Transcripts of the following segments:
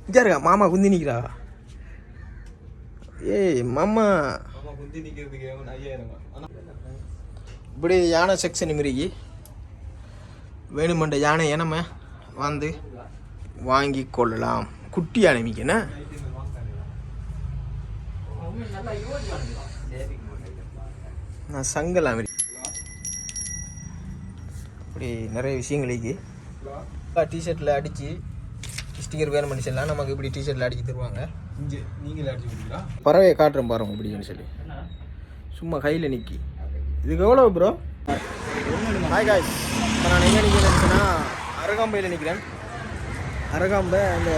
இங்கே இருக்கா மாமா குந்தி நிற்கிறா. ஏய் மாமா குந்தி நிற்கிறதுக்கு 5000. இப்படி யானை செக்ஷன் மிருகி வேணுமென்ற யானையை நம்ம வந்து வாங்கி கொள்ளலாம். குட்டி யானை மிக்கண்ணா நான் சங்கலாம் இப்படி நிறைய விஷயங்களுக்கு டிஷர்ட்டில் அடித்து ஸ்டிக்கர் வேணும் பண்ணி சொல்லலாம். நமக்கு இப்படி டிஷர்ட்டில் அடித்து தருவாங்க. இங்கே நீங்களே அடிச்சு கொடுக்குறா பறவையை காட்டுறோம் பாருங்க இப்படின்னு சொல்லி சும்மா கையில் நிற்கி. இதுக்கு எவ்வளோ ப்ரோ? ஹாய் காய்ஸ், இப்போ நான் எங்கே நிற்கிறேன்னா அருகாம்பையில் நிற்கிறேன். அருகாம்பை அந்த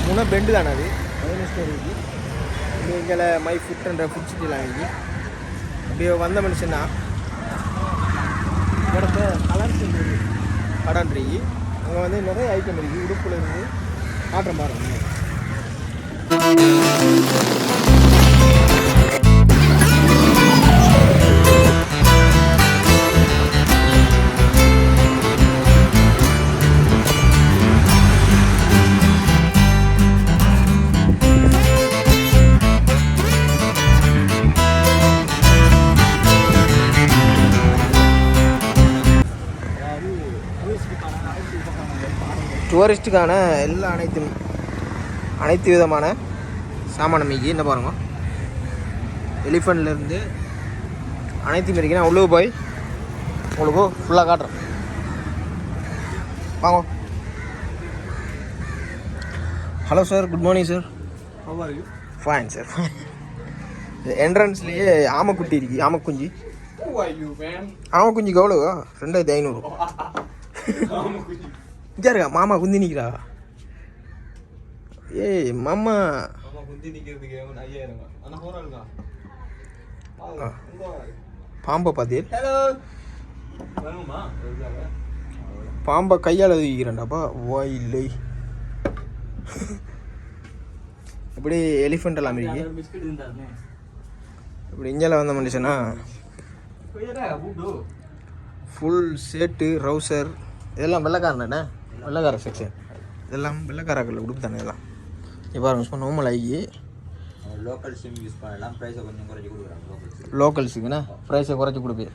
முனை பெண்டு தானே அது இருக்குது. இங்கே மை ஃபுட்ன்ற ஃபுட் சிட்டிலாம் இருக்கு. அப்படியே வந்த மனுஷன்னா இடத்த கலர் செஞ்சு கடான்றிக்கு அங்கே வந்து நிறைய ஐட்டம் இருக்குது. உடுப்பில் இருந்து காட்டுறேன் பாருங்க. டூரிஸ்ட்டுக்கான எல்லா அனைத்து விதமான சாமான மீக்கி என்ன பாருங்க. எலிஃபண்ட்லேருந்து அனைத்து மீறி நான் உள்ளே போய் உங்களுக்கு ஃபுல்லாக காட்டுறேன் வாங்க. Hello sir, good morning sir. How are you? Fine sir. என்ட்ரன்ஸ்லேயே ஆமைக்குட்டி இருக்கு. ஆமைக்குஞ்சு. Who are you, man? ஆமைக்குஞ்சுக்கு எவ்வளோவா? 2500. இங்கே இருக்கா மாமா குந்தி நிற்கிறா. ஏய் மாமா குந்தி நிற்கிறதுக்கு 5000. ஆனால் போகிறாளுங்க பாம்பை பார்த்தீர்? ஹலோ வேணுமா? பாம்பை கையால் தூக்கிறேன்டாப்பா. இல்லை இப்படி எலிஃபெண்ட் எல்லாம் இருக்கு. இப்படி இஞ்சால வந்த மனுஷனா ஃபுல் ஷர்ட்டு ரவுசர் இதெல்லாம் வெள்ளைக்காரனே. வெள்ளைக்கார செக்ஷன் இதெல்லாம் வெள்ளைக்காரர்கள் உடுப்பு தானே. இதெல்லாம் இப்போ பாருங்க நார்மல் ஆகி லோக்கல்ஸும் யூஸ் பண்ணலாம். ப்ரைஸை கொஞ்சம் குறைச்சி கொடுக்குறாங்க. லோக்கல்ஸுக்குண்ணா ப்ரைஸை குறைச்சி கொடுப்பேன்.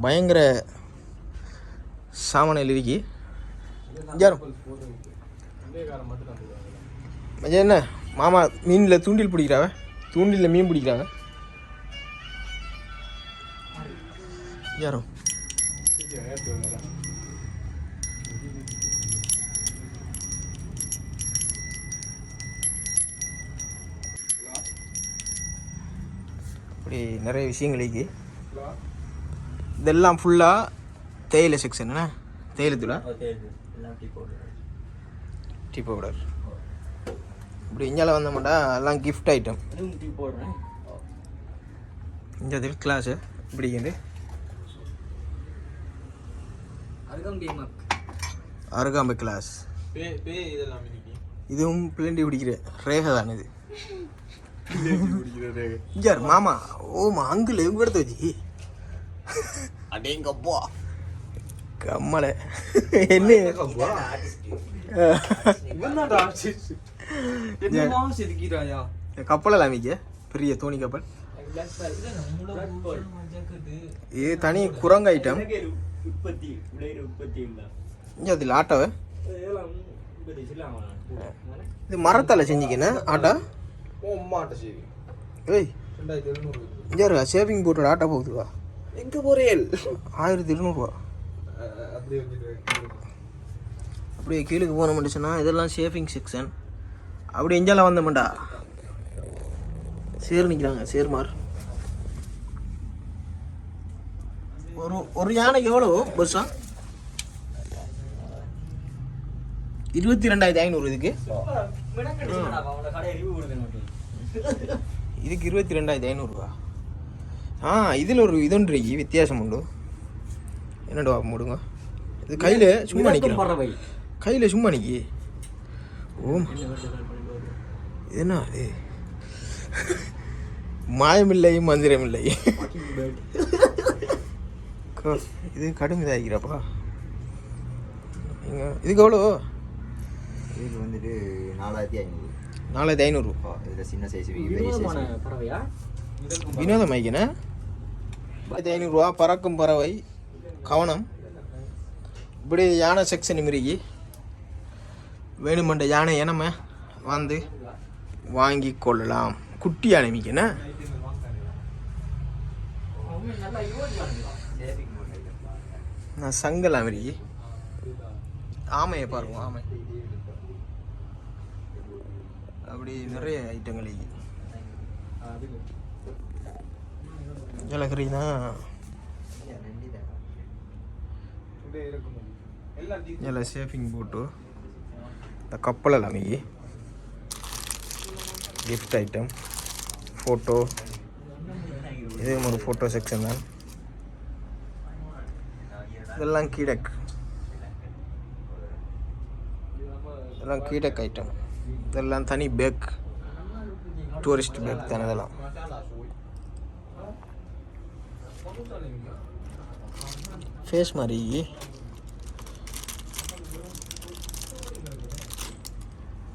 பயங்கர சாமானில் இருக்கி. என்ன மாமா மீனில் தூண்டில் பிடிக்கிறாங்க. தூண்டிலில் மீன் பிடிக்கிறாங்க. யாரும் அப்படி நிறைய விஷயங்களுக்கு இதெல்லாம் ஃபுல்லாக தேயிலை செக்ஷன். என்ன தேயிலை தூளா? Tea powder. இப்படி இஞ்சால வந்த மாட்டா எல்லாம் கிஃப்ட் ஐட்டம். இங்கே கிளாஸு இப்படிங்கிறது அருகாம்பை கிளாஸ். இதுவும் பிள்ளைண்டி பிடிக்கிற ரேகை தானே இது. இங்கே மாமா ஓமா அங்கிள் எங்க எடுத்து வச்சு அடேங்கப்பா கம்மலை என்ன கப்பல் எல்லாம் மிக்க பெரிய தோணி கப்பல். இது தனி குரங்கு ஐட்டம். இங்கே அதில் ஆட்டோவை இது மரத்தால் செஞ்சுக்கண்ணே ஆட்டோ. ஏய் இங்கே இருக்கா ஷேவிங் போட்டோட ஆட்டோ போகுதுவா? எங்கே போகிறேன்? 1200 அப்படியே கீழே போன மாட்டேச்சுன்னா இதெல்லாம் ஷேவிங் செக்ஷன். அப்படி இஞ்சால வந்த மாட்டா சேர் நிற்கிறாங்க. சேர்மார் ஒரு யானைக்கு எவ்வளோ பஸ்ஸா? 22,500. இதுக்கு 22,500. இதில் ஒரு இதொன்று வித்தியாசம் உண்டு. என்னடா முடுங்க இது கையில் சும்மா நிற்கிறேன். கையில் சும்மா நிற்கி. ஓம் என்ன அது? மாயமில்லை மந்திரமில்லை. இது கடும் இதாகிறப்பா. இதுக்கு எவ்வளோ? இதுக்கு வந்துட்டு 4500. 4500. இதில் சின்ன சைஸ் பெரிய சைஸ் பறவையா? வினோத மைக்குண்ணே. 4500 பறக்கும் பறவை. கவனம், இப்படி யானை செக்ஷன் மிருகி வேணுமென்ற யானை நம்ம வந்து வாங்கி கொள்ளலாம். குட்டி யானை மிக்கண்ணே. நான் சங்கலாம் மிருகி. ஆமையை பாருங்க, ஆமை. அப்படி நிறைய ஐட்டங்கள் ஜலகரினா ಎಲ್ಲ ಸೇಫಿಂಗ್ ಬೋಟು, ಕಪ್ಪಲಲ್ಲ ನಮಗೆ ಗಿಫ್ಟ್ ಐಟಮ್, ಫೋಟೋ. இதே ஒரு ஃபோட்டோ செக்ஷன் தான். இதெல்லாம் கீடக், இதெல்லாம் கீடக் ஐட்டம். இதெல்லாம் தனி பேக், டூரிஸ்ட் பேக் தானே இதெல்லாம். ஃபேஸ் மாதிரி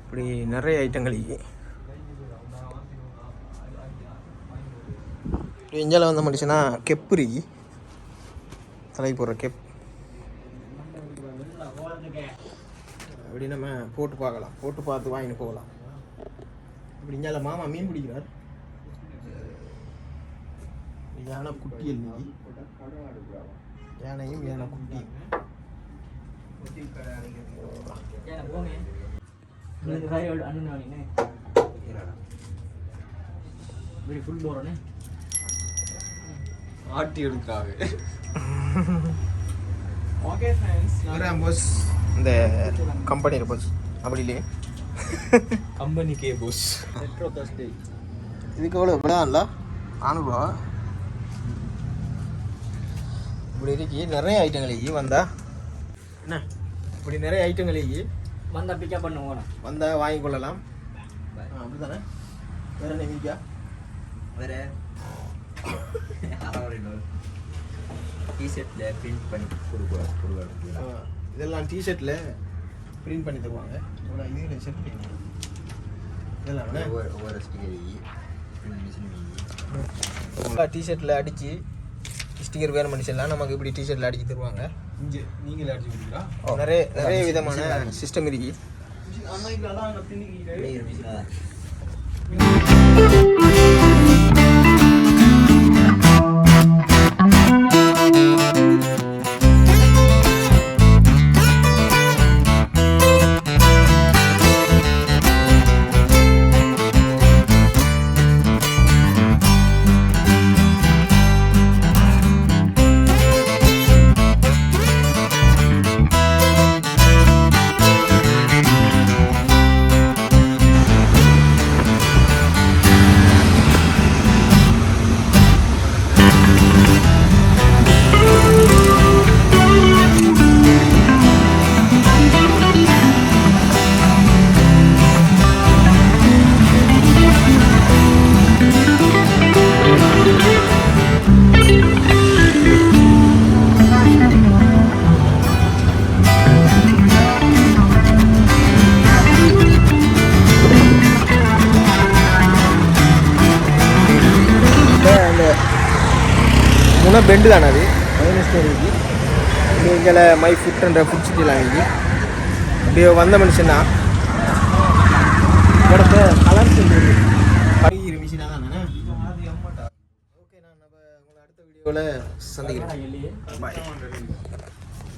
இப்படி நிறைய ஐட்டங்கள். இஞ்சால வந்து முடிச்சுன்னா கெப்புரி, தலைக்கு போடுற கெப். அப்படி நம்ம போட்டு பார்க்கலாம், போட்டு பார்த்து வாங்கிட்டு போகலாம். இப்படி இஞ்சால மாமா மீன் பிடிக்கிறார். யானை குட்டி இல்லை, யானையும் யானை குட்டியும். ஆட்டி எடுக்காக. ஓகே ஃப்ரெண்ட்ஸ், நான் போஸ் இந்த கம்பெனியில் போஸ் அப்படி இல்லையே, கம்பெனிக்கே போஸ். மெட்ரோ தர்ஸ்டே இதுக்கு எவ்வளோ விடாதுல்ல? 400 இப்படி இருக்கு. நிறைய ஐட்டங்கள் வந்தா என்ன, இப்படி நிறைய ஐட்டங்கள் வந்தால் பிக்கப் பண்ணுவோம், வந்தால் வாங்கி கொள்ளலாம். அப்படி தானே. வேறு என்ன வீக்கா? வேறு டிஷர்ட்டில் பிரிண்ட் பண்ணி கொடுக்குறாங்க. இதெல்லாம் டிஷர்ட்டில் பிரிண்ட் பண்ணி தருவாங்க. இது ஷர்ட் இதெல்லாம் ஒவ்வொரு ஸ்டிக்கர் டிஷர்ட்டில் அடித்து ஸ்டிக்கர் வேறு மனுஷன்லாம் நமக்கு இப்படி டிஷர்ட்டில் அடித்து தருவாங்க. இங்கே நீங்களே அடிச்சு கொடுக்குறா. நிறைய விதமான சிஸ்டம் இருக்கு. பெண்டு தானே அது மைனஸ்டோர் இருக்கு. இங்கே மை ஃபுட்ன்ற ஃபுட் சிட்டிலாம் இருக்கு. அப்படியே வந்த மனுஷன் தான் இடத்த கலர் சொல்லுது பரிகிற மிஷினாக தானே. ஓகே, நான் நம்ம உங்களை அடுத்த வீடியோவில் சந்திக்கிறேன். பாய்.